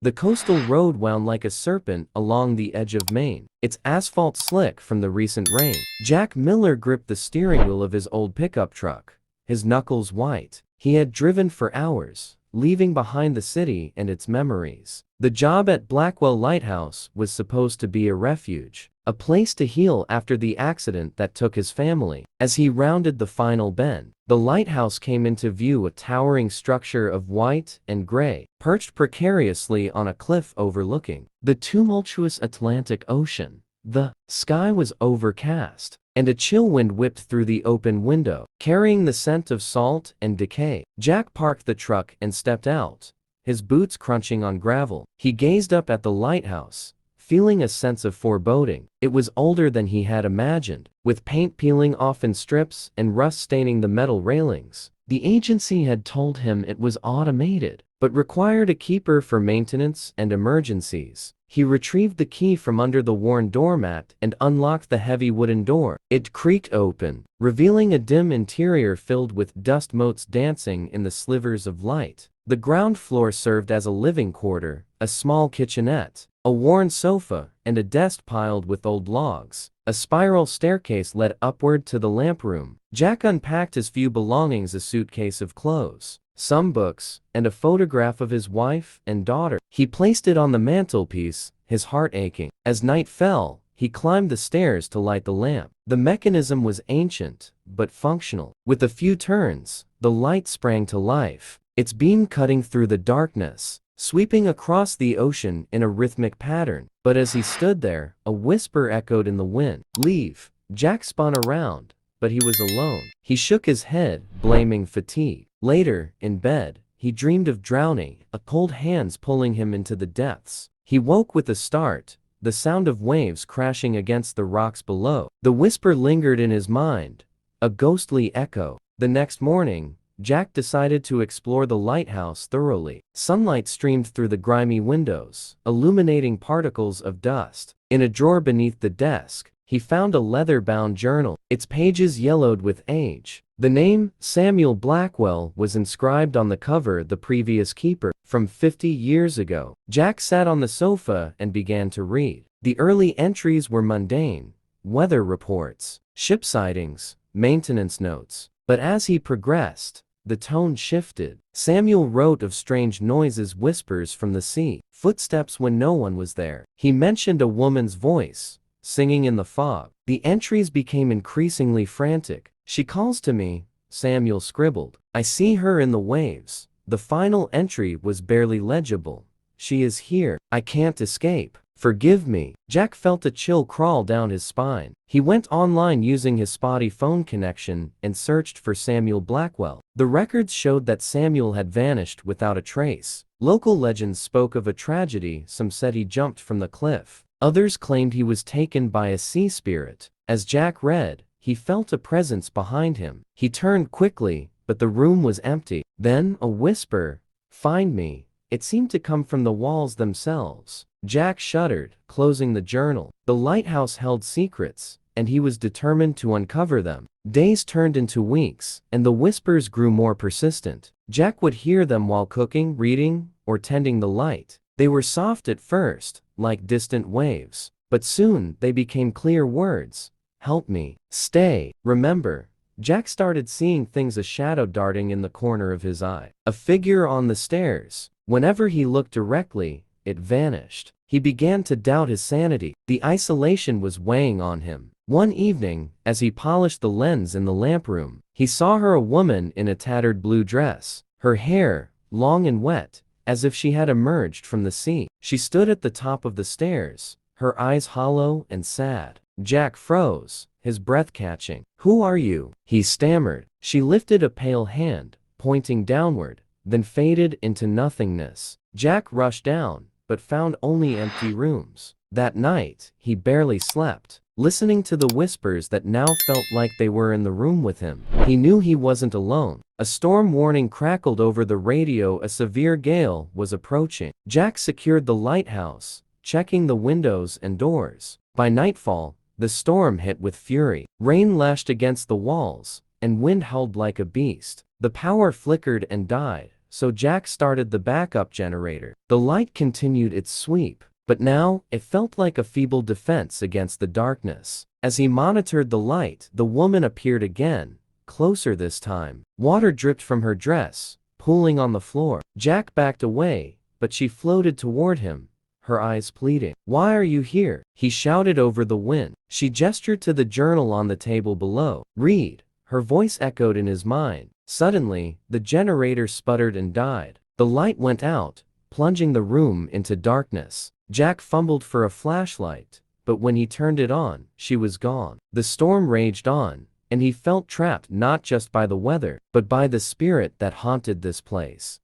The coastal road wound like a serpent along the edge of Maine, its asphalt slick from the recent rain. Jack Miller gripped the steering wheel of his old pickup truck, his knuckles white. He had driven for hours, leaving behind the city and its memories. The job at Blackwell Lighthouse was supposed to be a refuge, a place to heal after the accident that took his family. As he rounded the final bend, the lighthouse came into view, a towering structure of white and gray, perched precariously on a cliff overlooking the tumultuous Atlantic Ocean. The sky was overcast, and a chill wind whipped through the open window, carrying the scent of salt and decay. Jack parked the truck and stepped out, his boots crunching on gravel. He gazed up at the lighthouse, feeling a sense of foreboding. It was older than he had imagined, with paint peeling off in strips and rust staining the metal railings. The agency had told him it was automated, but required a keeper for maintenance and emergencies. He retrieved the key from under the worn doormat and unlocked the heavy wooden door. It creaked open, revealing a dim interior filled with dust motes dancing in the slivers of light. The ground floor served as a living quarter, a small kitchenette, a worn sofa, and a desk piled with old logs. A spiral staircase led upward to the lamp room. Jack unpacked his few belongings, a suitcase of clothes, some books, and a photograph of his wife and daughter. He placed it on the mantelpiece, his heart aching. As night fell, he climbed the stairs to light the lamp. The mechanism was ancient, but functional. With a few turns, the light sprang to life, its beam cutting through the darkness, sweeping across the ocean in a rhythmic pattern. But as he stood there, a whisper echoed in the wind. "Leave." Jack spun around, but he was alone. He shook his head, blaming fatigue. Later, in bed, he dreamed of drowning, a cold hands pulling him into the depths. He woke with a start, the sound of waves crashing against the rocks below. The whisper lingered in his mind, a ghostly echo. The next morning, Jack decided to explore the lighthouse thoroughly. Sunlight streamed through the grimy windows, illuminating particles of dust. In a drawer beneath the desk, he found a leather-bound journal, its pages yellowed with age. The name, Samuel Blackwell, was inscribed on the cover, the previous keeper, from 50 years ago. Jack sat on the sofa and began to read. The early entries were mundane: weather reports, ship sightings, maintenance notes. But as he progressed, the tone shifted. Samuel wrote of strange noises, whispers from the sea, footsteps when no one was there. He mentioned a woman's voice, singing in the fog. The entries became increasingly frantic. "She calls to me," Samuel scribbled. "I see her in the waves." The final entry was barely legible. "She is here. I can't escape. Forgive me." Jack felt a chill crawl down his spine. He went online using his spotty phone connection and searched for Samuel Blackwell. The records showed that Samuel had vanished without a trace. Local legends spoke of a tragedy. Some said he jumped from the cliff. Others claimed he was taken by a sea spirit. As Jack read, he felt a presence behind him. He turned quickly, but the room was empty. Then a whisper, "Find me." It seemed to come from the walls themselves. Jack shuddered, closing the journal. The lighthouse held secrets, and he was determined to uncover them. Days turned into weeks, and the whispers grew more persistent. Jack would hear them while cooking, reading, or tending the light. They were soft at first, like distant waves, but soon they became clear words. "Help me. Stay. Remember." Jack started seeing things, a shadow darting in the corner of his eye, a figure on the stairs. Whenever he looked directly, it vanished. He began to doubt his sanity. The isolation was weighing on him. One evening, as he polished the lens in the lamp room, he saw her, a woman in a tattered blue dress, her hair long and wet, as if she had emerged from the sea. She stood at the top of the stairs, her eyes hollow and sad. Jack froze, his breath catching. "Who are you?" he stammered. She lifted a pale hand, pointing downward, then faded into nothingness. Jack rushed down, but found only empty rooms. That night, he barely slept, listening to the whispers that now felt like they were in the room with him. He knew he wasn't alone. A storm warning crackled over the radio. A severe gale was approaching. Jack secured the lighthouse, checking the windows and doors. By nightfall, the storm hit with fury. Rain lashed against the walls, and wind howled like a beast. The power flickered and died, so Jack started the backup generator. The light continued its sweep, but now it felt like a feeble defense against the darkness. As he monitored the light, the woman appeared again, closer this time. Water dripped from her dress, pooling on the floor. Jack backed away, but she floated toward him, her eyes pleading. "Why are you here?" he shouted over the wind. She gestured to the journal on the table below. "Read." Her voice echoed in his mind. Suddenly, the generator sputtered and died. The light went out, plunging the room into darkness. Jack fumbled for a flashlight, but when he turned it on, she was gone. The storm raged on, and he felt trapped not just by the weather, but by the spirit that haunted this place.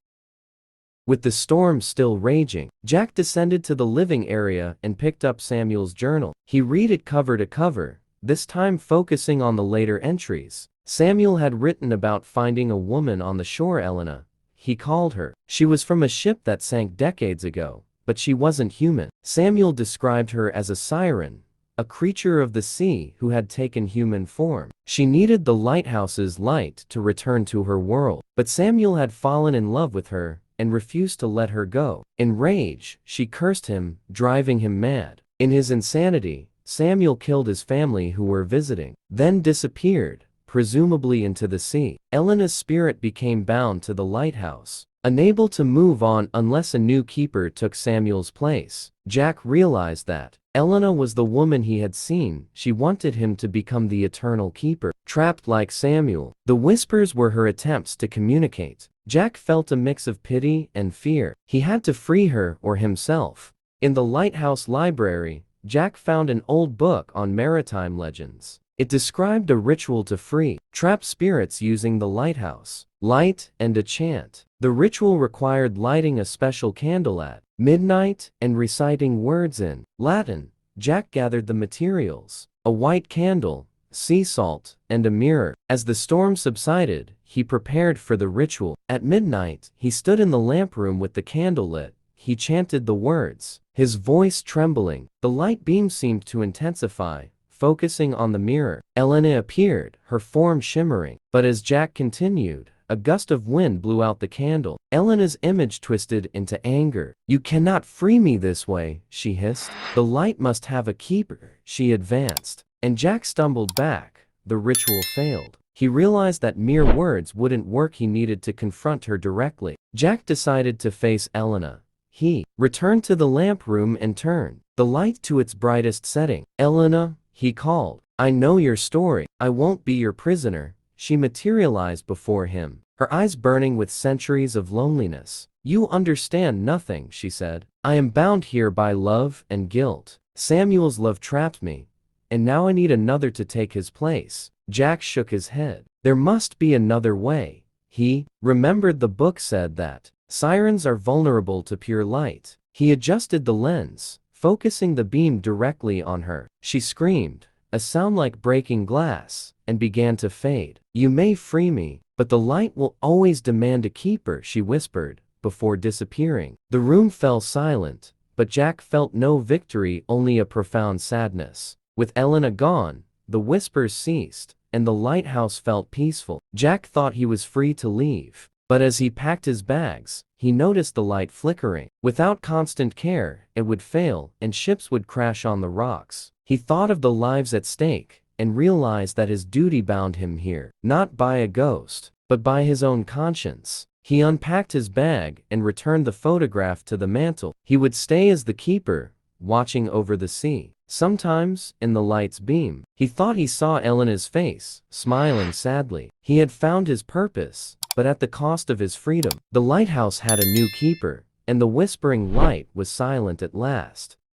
With the storm still raging, Jack descended to the living area and picked up Samuel's journal. He read it cover to cover, this time focusing on the later entries. Samuel had written about finding a woman on the shore. Elena, he called her. She was from a ship that sank decades ago, but she wasn't human. Samuel described her as a siren, a creature of the sea who had taken human form. She needed the lighthouse's light to return to her world, but Samuel had fallen in love with her and refused to let her go. In rage, she cursed him, driving him mad. In his insanity, Samuel killed his family who were visiting, then disappeared, presumably into the sea. Elena's spirit became bound to the lighthouse, unable to move on unless a new keeper took Samuel's place. Jack realized that Elena was the woman he had seen. She wanted him to become the eternal keeper, trapped like Samuel. The whispers were her attempts to communicate. Jack felt a mix of pity and fear. He had to free her or himself. In the lighthouse library, Jack found an old book on maritime legends. It described a ritual to free trapped spirits using the lighthouse, light, and a chant. The ritual required lighting a special candle at midnight and reciting words in Latin. Jack gathered the materials: a white candle, sea salt, and a mirror. As the storm subsided, he prepared for the ritual. At midnight, he stood in the lamp room with the candle lit. He chanted the words, his voice trembling. The light beam seemed to intensify, focusing on the mirror. Elena appeared, her form shimmering. But as Jack continued, a gust of wind blew out the candle. Elena's image twisted into anger. "You cannot free me this way," she hissed. "The light must have a keeper." She advanced, and Jack stumbled back. The ritual failed. He realized that mere words wouldn't work. He needed to confront her directly. Jack decided to face Elena. He returned to the lamp room and turned the light to its brightest setting. "Elena," he called, "I know your story. I won't be your prisoner." She materialized before him, her eyes burning with centuries of loneliness. "You understand nothing," she said. "I am bound here by love and guilt. Samuel's love trapped me, and now I need another to take his place." Jack shook his head. There must be another way. He remembered the book said that sirens are vulnerable to pure light. He adjusted the lens, focusing the beam directly on her. She screamed, a sound like breaking glass, and began to fade. "You may free me, but the light will always demand a keeper," she whispered, before disappearing. The room fell silent, but Jack felt no victory, only a profound sadness. With Elena gone, the whispers ceased, and the lighthouse felt peaceful. Jack thought he was free to leave, but as he packed his bags, he noticed the light flickering. Without constant care, it would fail, and ships would crash on the rocks. He thought of the lives at stake, and realized that his duty bound him here, not by a ghost, but by his own conscience. He unpacked his bag and returned the photograph to the mantle. He would stay as the keeper, watching over the sea. Sometimes, in the light's beam, he thought he saw Elena's face, smiling sadly. He had found his purpose, but at the cost of his freedom. The lighthouse had a new keeper, and the whispering light was silent at last.